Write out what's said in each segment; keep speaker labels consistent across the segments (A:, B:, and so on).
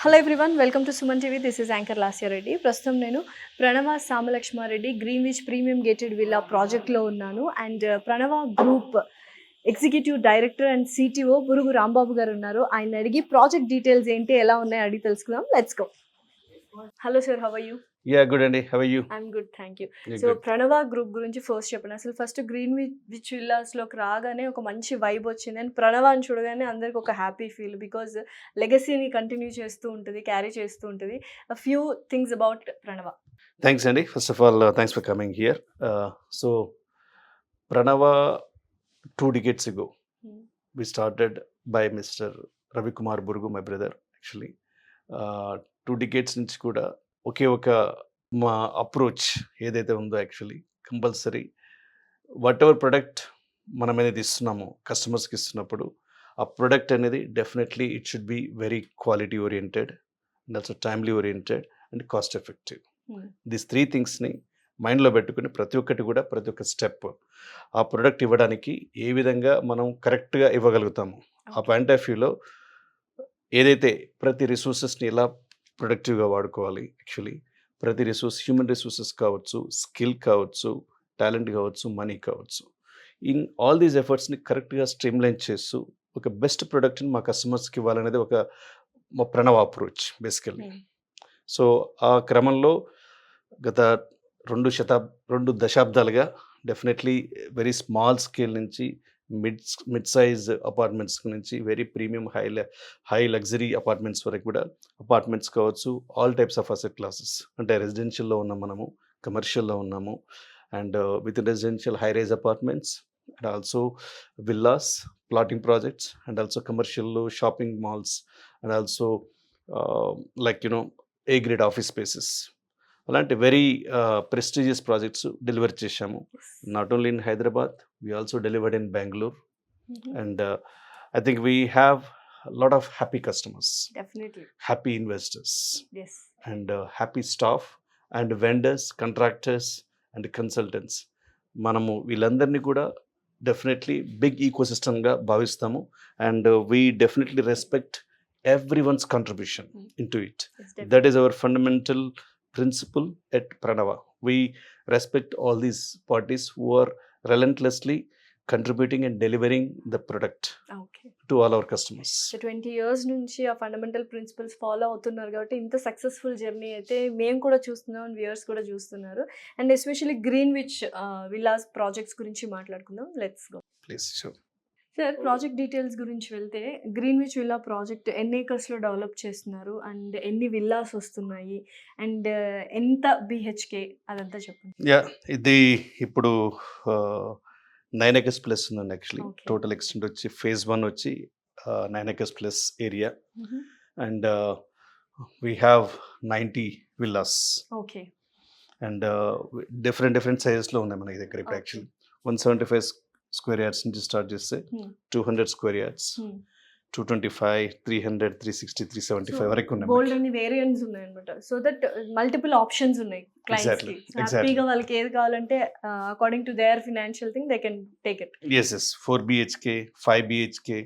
A: Hello everyone, welcome to Suman TV. This is anchor Lasya Reddy. ప్రస్తుతం నేను Pranava Samalakshmareddy Greenwich premium gated villa ప్రాజెక్ట్లో ఉన్నాను. And Pranava group executive director and CTO Burugu Rambabu garu ఉన్నారు. ఆయన అడిగి ప్రాజెక్ట్ డీటెయిల్స్ ఏంటి, ఎలా ఉన్నాయో అడిగి తెలుసుకుందాం. Let's go. Hello sir, how are you?
B: Good అండి. How are you?
A: I'm good, thank you.
B: You're
A: so
B: good.
A: Pranava group గురించి ఫస్ట్ చెప్పండి. అసలు ఫస్ట్ గ్రీన్విచ్ విల్లాస్లోకి రాగానే ఒక మంచి వైబ్ వచ్చింది. అండ్ ప్రణవ అని చూడగానే అందరికి ఒక హ్యాపీ ఫీల్, బికాజ్ లెగసీని కంటిన్యూ చేస్తూ ఉంటుంది, క్యారీ చేస్తూ ఉంటుంది. Few things about Pranav.
B: Thanks, Andy. First of all, thanks for coming here. So, Pranava, 2 decades ago, we started by Mr. Ravi Kumar Burgu, my brother, actually. 2 decades నుంచి కూడా ఒకే ఒక మా approach ఏదైతే ఉందో actually compulsory what ever product మనం ఏదైతే ఇస్తున్నామో కస్టమర్స్కి ఇస్తున్నప్పుడు ఆ ప్రొడక్ట్ అనేది definitely it should be very quality oriented and also timely oriented and cost effective. These 3 థింగ్స్ని మైండ్లో పెట్టుకుని ప్రతి ఒక్క స్టెప్ ఆ ప్రొడక్ట్ ఇవ్వడానికి ఏ విధంగా మనం కరెక్ట్గా ఇవ్వగలుగుతాము ఆ పాయింట్ ఆఫ్ వ్యూలో ఏదైతే ప్రతి రిసోర్సెస్ని ఎలా ప్రొడక్టివ్గా వాడుకోవాలి, యాక్చువల్లీ ప్రతి రిసోర్స్ హ్యూమన్ రిసోర్సెస్ కావచ్చు, స్కిల్ కావచ్చు, టాలెంట్ కావచ్చు, మనీ కావచ్చు, ఇన్ ఆల్ దీస్ ఎఫర్ట్స్ని కరెక్ట్గా స్ట్రీమ్లైన్ చేస్తూ ఒక బెస్ట్ ప్రొడక్ట్ని మా కస్టమర్స్కి ఇవ్వాలనేది మా ప్రణవ అప్రోచ్ బేసికల్లీ. సో ఆ క్రమంలో గత 2 దశాబ్దాలుగా డెఫినెట్లీ వెరీ స్మాల్ స్కేల్ నుంచి మిడ్ సైజ్ అపార్ట్మెంట్స్ నుంచి very premium high luxury apartments వరకు కూడా అపార్ట్మెంట్స్ కావచ్చు, all types of asset classes, అంటే రెసిడెన్షియల్లో ఉన్నాం మనము, కమర్షియల్లో ఉన్నాము, and with residential high rise apartments and also villas, plotting projects and also కమర్షియల్లో shopping malls and also A grade office spaces, అలాంటి వెరీ ప్రెస్టీజియస్ ప్రాజెక్ట్స్ డెలివర్ చేశాము. Not only in Hyderabad, we also delivered in Bangalore. And I think we have a lot of happy customers,
A: Definitely.
B: happy investors,
A: Yes.
B: and happy staff and vendors, contractors and consultants. మనము వీళ్ళందరినీ కూడా definitely big ఈకోసిస్టమ్గా భావిస్తాము and we definitely respect everyone's contribution into it. That is our fundamental principle at Pranava. We respect all these parties who are relentlessly contributing and delivering the product to all our customers.
A: So 20 years నుంచి ఆ fundamental principles follow అవుతున్నారు కాబట్టి ఇంత successful journey అయితే మేము కూడా చూస్తున్నాం and viewers కూడా చూస్తున్నారు. And especially Greenwich villas projects గురించి మాట్లాడుకుందాం. Let's go.
B: Please, sure.
A: Sir, project details గురించి వెళ్తే గ్రీన్విచ్ విల్లా ప్రాజెక్ట్ ఎన్ని ఏకర్స్లో డెవలప్ చేస్తున్నారు అండ్ ఎన్ని విల్లాస్ వస్తున్నాయి అండ్ ఎంత బిహెచ్కే అదంతా చెప్పండి.
B: ఇది ఇప్పుడు 9 acres ప్లస్ ఉందండి. Actually
A: Okay.
B: టోటల్ ఎక్స్టెంట్ వచ్చి ఫేజ్ 1 వచ్చి 9 acres plus area and we have 90 villas
A: okay.
B: And different సైజెస్లో ఉన్నాయి మన దగ్గర. ఇప్పుడు
A: Okay.
B: యాక్చువల్లీ 175 స్క్వేర్ యార్డ్స్ నుంచి స్టార్ట్ చేస్తే 200 స్క్వేర్ యార్డ్స్, 225, 300, 360, 375 వరకు ఉన్నాయి.
A: బోల్డ్ అన్ని వేరియంట్స్ ఉన్నాయి అనమాట. సో దట్ మల్టిపుల్ ఆప్షన్స్ ఉన్నాయి క్లయింట్స్ కి.
B: Exactly.
A: హ్యాపీగా వాళ్ళకి ఏది కావాలంటే according to their financial thing they can take it.
B: Yes, 4 BHK, 5 BHK,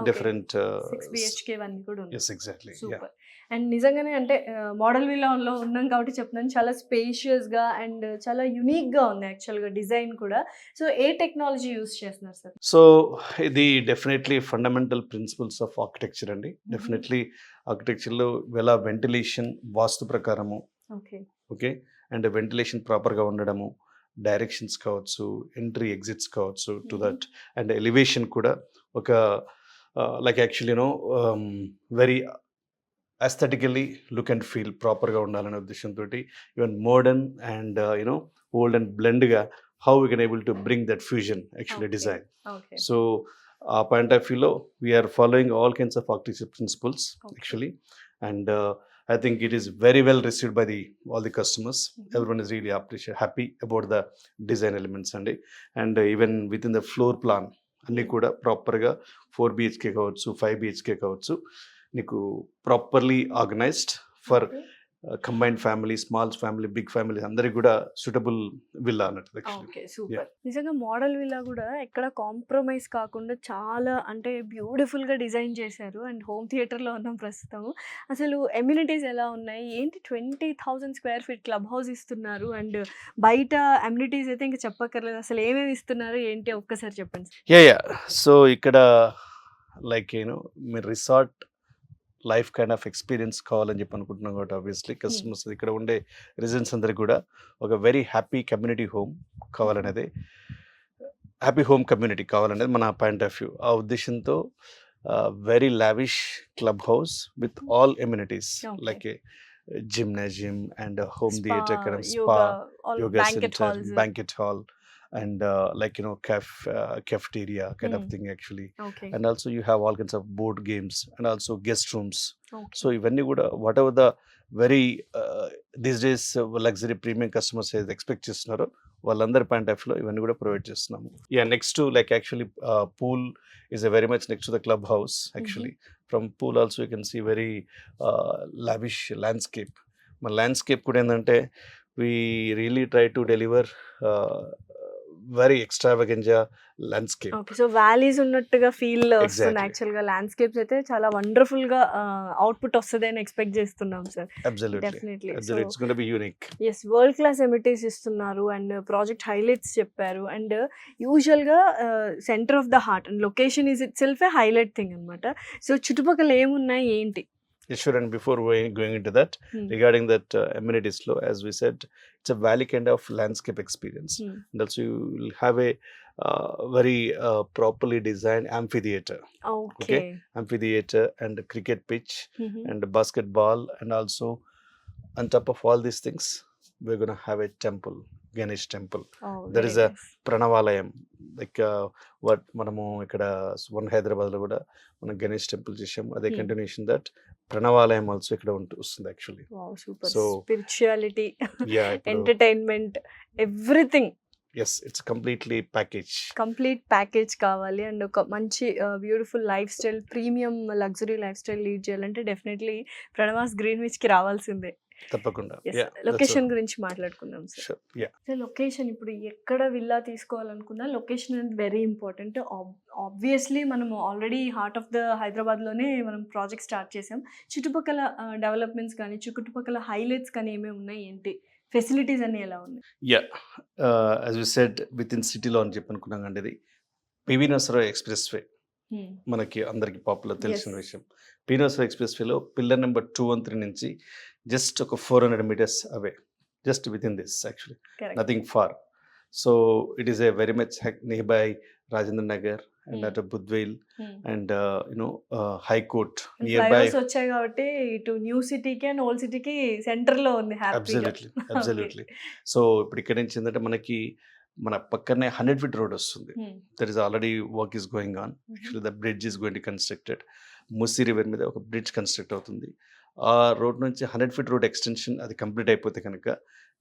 B: different
A: 6 BHK అన్ని కూడా ఉన్నాయి.
B: yes, exactly.
A: సూపర్. అండ్ నిజంగానే అంటే మోడల్ విల్లాలో ఉన్నాం కాబట్టి చెప్తున్నాను, చాలా స్పేషియస్గా అండ్ చాలా యునిక్గా ఉంది యాక్చువల్గా డిజైన్ కూడా. సో ఏ టెక్నాలజీ యూస్ చేస్తున్నారు సార్?
B: సో ఇది definitely fundamental principles of architecture అండి. డెఫినెట్లీ ఆర్కిటెక్చర్లో ఎలా వెంటిలేషన్ వాస్తు ప్రకారము,
A: ఓకే
B: ఓకే, అండ్ వెంటిలేషన్ ప్రాపర్గా ఉండడము, డైరెక్షన్స్ కావచ్చు, ఎంట్రీ ఎగ్జిట్స్ కావచ్చు, టు దట్ అండ్ ఎలివేషన్ కూడా ఒక like actually very aesthetically look and feel ప్రాపర్గా ఉండాలనే ఉద్దేశంతో even modern and old and బ్లెండ్గా how we can able to bring that fusion actually design.
A: Okay.
B: So ఆ point of వ్యూలో we're following all kinds of architecture principles actually and I think it is very well received by all the customers. Everyone is really happy about the design elements and even within the floor plan అన్నీ కూడా ప్రాపర్గా 4 BHK కావచ్చు, 5 BHK కావచ్చు, నీకు properly organized for combined family, small family, big family అందరికి కూడా suitable villa అన్నట్టు actually.
A: Okay, super. నిజంగా మోడల్ విల్లా కూడా ఎక్కడ కాంప్రమైజ్ కాకుండా చాలా అంటే బ్యూటిఫుల్గా డిజైన్ చేశారు. అండ్ హోమ్ థియేటర్లో ఉన్నాం ప్రస్తుతం. అసలు ఎమ్యూనిటీస్ ఎలా ఉన్నాయి ఏంటి? 20,000 స్క్వేర్ ఫీట్ క్లబ్ హౌస్ ఇస్తున్నారు. అండ్ బయట ఎమ్యూనిటీస్ అయితే ఇంకా చెప్పక్కర్లేదు. అసలు ఏమేమి ఇస్తున్నారు ఏంటి ఒక్కసారి చెప్పండి.
B: యా సో ఇక్కడ లైక్ మీరు resort life kind of experience కావాలని చెప్పి అనుకుంటున్నాం కాబట్టి ఆబ్వియస్లీ కస్టమర్స్ ఇక్కడ ఉండే రెసిడెంట్స్ అందరికి కూడా ఒక వెరీ హ్యాపీ కమ్యూనిటీ హోమ్ కావాలనేది, హ్యాపీ హోమ్ కమ్యూనిటీ కావాలనేది మన పాయింట్ ఆఫ్ వ్యూ. ఆ ఉద్దేశంతో very lavish club house with all amenities like gymnasium and home theatre, spa, yoga center, banquet hall, and cafeteria kind of thing actually.
A: Okay.
B: And also you have all kinds of board games and also guest rooms.
A: Okay.
B: So ivanni kuda whatever the very these days luxury premium customers expect chestunnaro వాళ్ళందరి point of లో ఇవన్నీ కూడా provide చేస్తున్నాము. Next actually pool is a very much next to the clubhouse actually. From pool also you can see very lavish landscape. మన landscape కూడా ఏంటంటే we really try to deliver very extravaganza landscape.
A: Okay, so valleys ఉన్నట్టుగా feel వస్తుంది.
B: Exactly.
A: యాక్చువల్గా landscapes అయితే చాలా వండర్ఫుల్గా output వస్తుంది అని ఎక్స్పెక్ట్ చేస్తున్నాం sir.
B: Absolutely.
A: Definitely.
B: Absolutely. It's going to be unique.
A: Yes, world class amenities ఇస్తున్నారు అండ్ ప్రాజెక్ట్ హైలైట్స్ చెప్పారు. అండ్ యూజువల్గా centre of the heart and location is itself a highlight thing అనమాట. So చుట్టుపక్కల ఏమున్నాయి ఏంటి?
B: Yes, sure. And before going into that, regarding that amenities flow, as we said, it's a valley kind of landscape experience. And also you will have a very properly designed amphitheater.
A: Okay.
B: Amphitheater and a cricket pitch and a basketball, and also on top of all these things, we're going to have a temple, Ganesh temple. There is a Pranavalayam, like what మనము ఇక్కడ one హైదరాబాద్లో కూడా మనం Ganesh temple చేసాము. అదే continuation that ప్రణవాలయం also ఇక్కడ వస్తుంది actually.
A: Super.
B: So,
A: spirituality,
B: yeah
A: entertainment, everything
B: is it's completely package.
A: Complete package కావాలి అండ్ ఒక మంచి beautiful lifestyle, premium luxury lifestyle lead చేయాలంటే డెఫినెట్లీ ప్రణవాస్ గ్రీన్ విచ్కి రావాల్సిందే.
B: తప్పకుండా.
A: లొకేషన్ గురించి మాట్లాడుకుందాం sir.
B: Sure. Yeah.
A: So location ఇప్పుడు ఎక్కడ విల్లా తీసుకోవాలనుకున్నా లొకేషన్ అనేది వెరీ ఇంపార్టెంట్. ఆబ్వియస్లీ మనం ఆల్రెడీ హార్ట్ ఆఫ్ ద హైదరాబాద్లోనే మనం ప్రాజెక్ట్ స్టార్ట్ చేసాం. చుట్టుపక్కల డెవలప్మెంట్స్ కానీ చుట్టుపక్కల హైలైట్స్ కానీ ఏమేమి ఉన్నాయి ఏంటి, ఫెసిలిటీస్ అన్ని ఎలా ఉన్నాయి?
B: As we said within సిటీలో అని చెప్పి అనుకున్నాం అండి. ఇది పివి నరసరావు ఎక్స్ప్రెస్ వే మనకి అందరికి పాపులర్ తెలిసిన విషయం. పివి నరసరావు ఎక్స్ప్రెస్ వేలో పిల్లర్ నెంబర్ 213 నుంచి జస్ట్ ఒక 400 meters away, just within this actually, nothing far. So it is a very much nearby Rajendra Nagar and at Budvel and high court nearby.
A: వచ్చాయి కాబట్టి ఇటు న్యూ సిటీకి అండ్ ఓల్డ్ సిటీకి సెంటర్ లో ఉంది.
B: అబ్సల్యూట్లీ. సో ఇప్పుడు ఇక్కడ నుంచి ఏంటంటే మనకి మన పక్కనే 100 feet రోడ్ వస్తుంది. There is already work is going on. Actually the bridge is going to constructed. Musi river మీద ఒక బ్రిడ్జ్ కన్స్ట్రక్ట్ అవుతుంది. ఆ రోడ్ నుంచి 100 feet రోడ్ ఎక్స్టెన్షన్ అది కంప్లీట్ అయిపోతే కనుక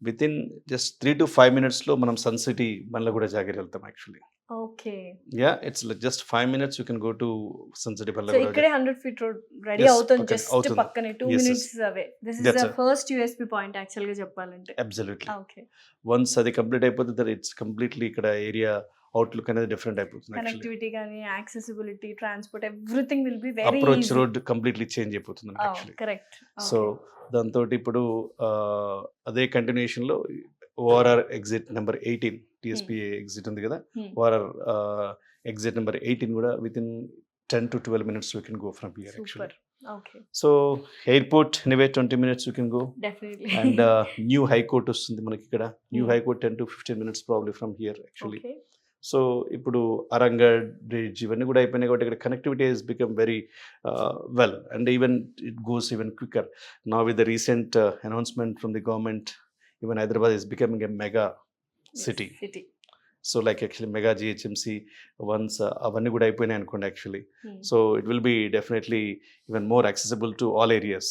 B: with in just 3 to 5 minutes లో మనం సన్ సిటీ మనలో కూడా జాగ్రత్త వెళ్తాం actually.
A: Okay.
B: It's just 5 minutes you can go to Sun City.
A: So ఇక్కడే 100 feet రోడ్ రెడీ అవుతుంది, జస్ట్ పక్కనే 2 minutes away. This is the first USP point actual గా చెప్పాలంటే.
B: అబ్సల్యూట్లీ.
A: ఓకే.
B: వన్స్ అది కంప్లీట్ అయిపోతే దట్ ఇట్స్ కంప్లీట్లీ ఇక్కడ area outlook అనేది different అయిపోతుంది.
A: కనెక్టివిటీ కానీ accessibility, transport, everything will be very
B: approach road completely change అయిపోతుంది యాక్చువల్లీ.
A: కరెక్ట్.
B: సో దాంతో ఇప్పుడు అదే కంటిన్యూషన్ లో ఓఆర్ఆర్ ఎగ్జిట్ నెంబర్ 18 టిఎస్పీ ఎగ్జిట్ ఉంది కదా, ఓఆర్ఆర్ ఎగ్జిట్ నెంబర్ 18 కూడా with in 10 to 12 minutes we can go from here actually.
A: Okay.
B: So airport anyway 20 minutes you can go.
A: Definitely.
B: And new high court వస్తుంది మనకి ఇక్కడ. New high court 10 to 15 minutes probably from here actually.
A: Okay.
B: So ఇప్పుడు Aramghar bridge ఇవన్నీ కూడా అయిపోయినాయి కాబట్టి ఇక్కడ connectivity has become very well and even it goes even quicker now with the recent announcement from the government. Even Hyderabad is becoming a mega city. So like actually mega GHMC once అవన్నీ కూడా అయిపోయినాయి అనుకోండి actually. So it will be definitely even more accessible to all areas.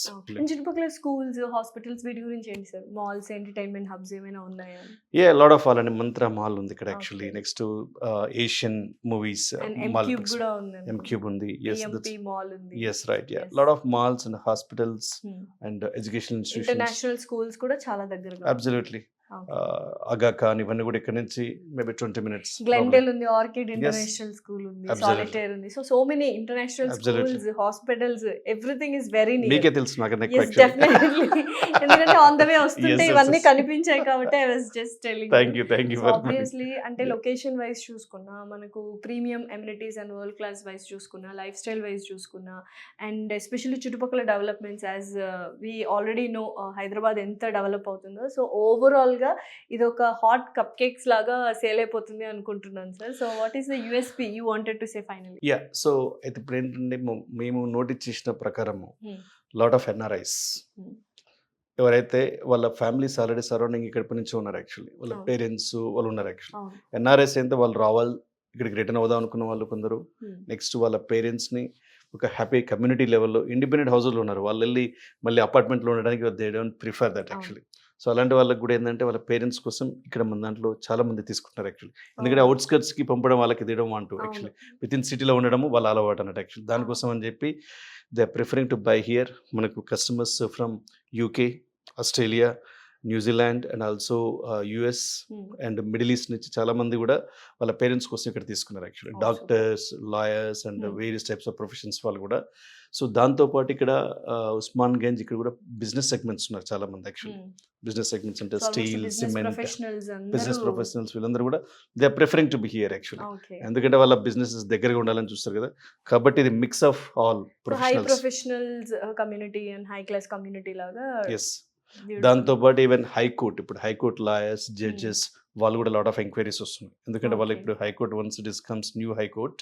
A: చుట్టుపక్కల schools, hospitals వీటి గురించి ఏంటి sir? Malls, entertainment hubs ఏమైనా ఉన్నాయా?
B: యా, లాట్ ఆఫ్ అండి. మంత్రా మాల్ ఉంది ఇక్కడ actually. Next Asian movies mall,
A: M cube కూడా ఉంది.
B: ఎంక్యూబ్ ఉంది.
A: ఎంపీ మాల్ ఉంది.
B: Yes, right. Yeah, lot of malls and hospitals and educational institutions.
A: International schools కూడా చాలా దగ్గరగా.
B: Absolutely. Aga Khan ఇవన్నీ కూడా ఇక్కడ నుంచి మేబీ 20 minutes.
A: గ్లెండెల్ ఉంది, ఆర్కిడ్ ఇంటర్నేషనల్ స్కూల్ ఉంది, సాలిటేర్ ఉంది. So many international schools, hospitals, everything is very near.
B: మీకే తెలుసు నాకన్నా
A: Yes, definitely. ఎందుకంటే ఆన్ ద వే వస్తుంటే ఇవన్నీ కనిపించాయి కాబట్టి I was just telling.
B: Thank you very much.
A: Obviously అంటే లొకేషన్ వైజ్ చూసుకున్నా, మనకు premium amenities and world class wise చూసుకున్నా, లైఫ్ స్టైల్ వైజ్ చూసుకున్నా, అండ్ ఎస్పెషల్లీ చుట్టుపక్కల developments as we already know Hyderabad ఎంత డెవలప్ అవుతుందో. సో ఓవరాల్ గా ఇది ఒక హాట్ కప్ కేక్స్ లాగా సేల్ అయిపోతుంది అనుకుంటున్నాను sir. So what is the USP you wanted to say finally?
B: Yeah, so అయితే ఇప్పుడు ఏంటంటే మేము నోటీస్ చేసిన ప్రకారము లాట్ ఆఫ్ ఎన్ఆర్ఐస్ ఎవరైతే వాళ్ళ ఫ్యామిలీస్ ఆల్రెడీ సరౌండింగ్ ఇక్కడ నుంచి ఉన్నారు యాక్చువల్లీ, వాళ్ళ పేరెంట్స్ వాళ్ళు ఉన్నారు యాక్చువల్లీ. ఎన్ఆర్ఐస్ అయితే వాళ్ళు రావాలి ఇక్కడికి రిటర్న్ అవుదాం అనుకున్న వాళ్ళు కొందరు, నెక్స్ట్ వాళ్ళ పేరెంట్స్ని ఒక హ్యాపీ కమ్యూనిటీ లెవెల్లో ఇండిపెండెంట్ హౌస్లో ఉన్నారు, వాళ్ళు వెళ్ళి మళ్ళీ అపార్ట్మెంట్లో ఉండడానికి they don't prefer that actually. So అలాంటి వాళ్ళకి కూడా ఏంటంటే వాళ్ళ పేరెంట్స్ కోసం ఇక్కడ మన దాంట్లో చాలా మంది తీసుకుంటారు యాక్చువల్లీ. ఎందుకంటే అవుట్స్కర్ట్స్కి పంపడం వాళ్ళకి తీయడం అంటూ యాక్చువల్లీ విత్ ఇన్ సిటీలో ఉండడము వాళ్ళ అలవాటు అన్నట్టు యాక్చువల్లీ. దానికోసం అని చెప్పి they are preferring to buy here. మనకు customers from UK, Australia, New Zealand and also US and Middle East నుంచి చాలా మంది కూడా వాళ్ళ పేరెంట్స్ కోసం ఇక్కడ తీసుకున్నారు actually. Doctors, lawyers and various types of professions వాళ్ళు కూడా. సో దాంతోపాటు ఇక్కడ ఉస్మాన్ గంజ్ ఇక్కడ కూడా బిజినెస్ సెగ్మెంట్స్ ఉన్నారు చాలా మంది యాక్చువల్లీ. బిజినెస్ సెగ్మెంట్స్ అంటే స్టీల్, సిమెంట్, బిజినెస్ ప్రొఫెషనల్స్ వీళ్ళందరూ కూడా they are preferring to be here actually. ఎందుకంటే వాళ్ళ బిజినెస్ దగ్గరగా ఉండాలని చూస్తారు కదా, కాబట్టి ఇది mix of all
A: professionals community and high class community లాగా.
B: ఎస్, దాంతోపాటు ఈవెన్ హైకోర్ట్, ఇప్పుడు హైకోర్ట్ లాయర్స్, జడ్జెస్ వాళ్ళు కూడా లాట్ ఆఫ్ ఎంక్వైరీస్ వస్తున్నాయి. ఎందుకంటే వాళ్ళు ఇప్పుడు high court once it comes new high court,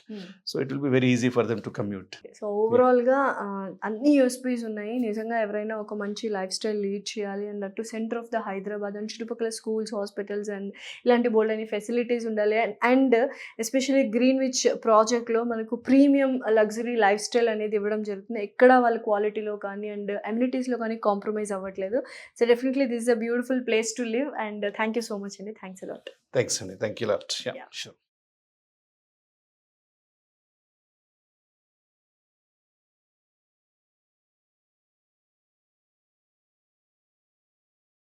B: so it will be very easy for them to commute.
A: So overall గా అన్ని యూఎస్పీస్ ఉన్నాయి. నిజంగా ఎవరైనా ఒక మంచి లైఫ్ స్టైల్ లీడ్ చేయాలి అన్నట్టు centre of the Hyderabad and చుట్టుపక్కల స్కూల్స్, హాస్పిటల్స్ అండ్ ఇలాంటి బోల్డ్ అని ఫెసిలిటీస్ ఉండాలి. అండ్ ఎస్పెషల్లీ గ్రీన్విచ్ ప్రాజెక్ట్లో మనకు ప్రీమియం లగ్జరీ లైఫ్ స్టైల్ అనేది ఇవ్వడం జరుగుతుంది. ఎక్కడ వాళ్ళ క్వాలిటీలో కానీ అండ్ అమ్యూనిటీస్లో కానీ కాంప్రమైజ్ అవ్వట్లేదు. So definitely this is a beautiful place to live and thank you so much అండి. Thanks a lot.
B: Thanks, Andy. Thank you a lot. Yeah, sure.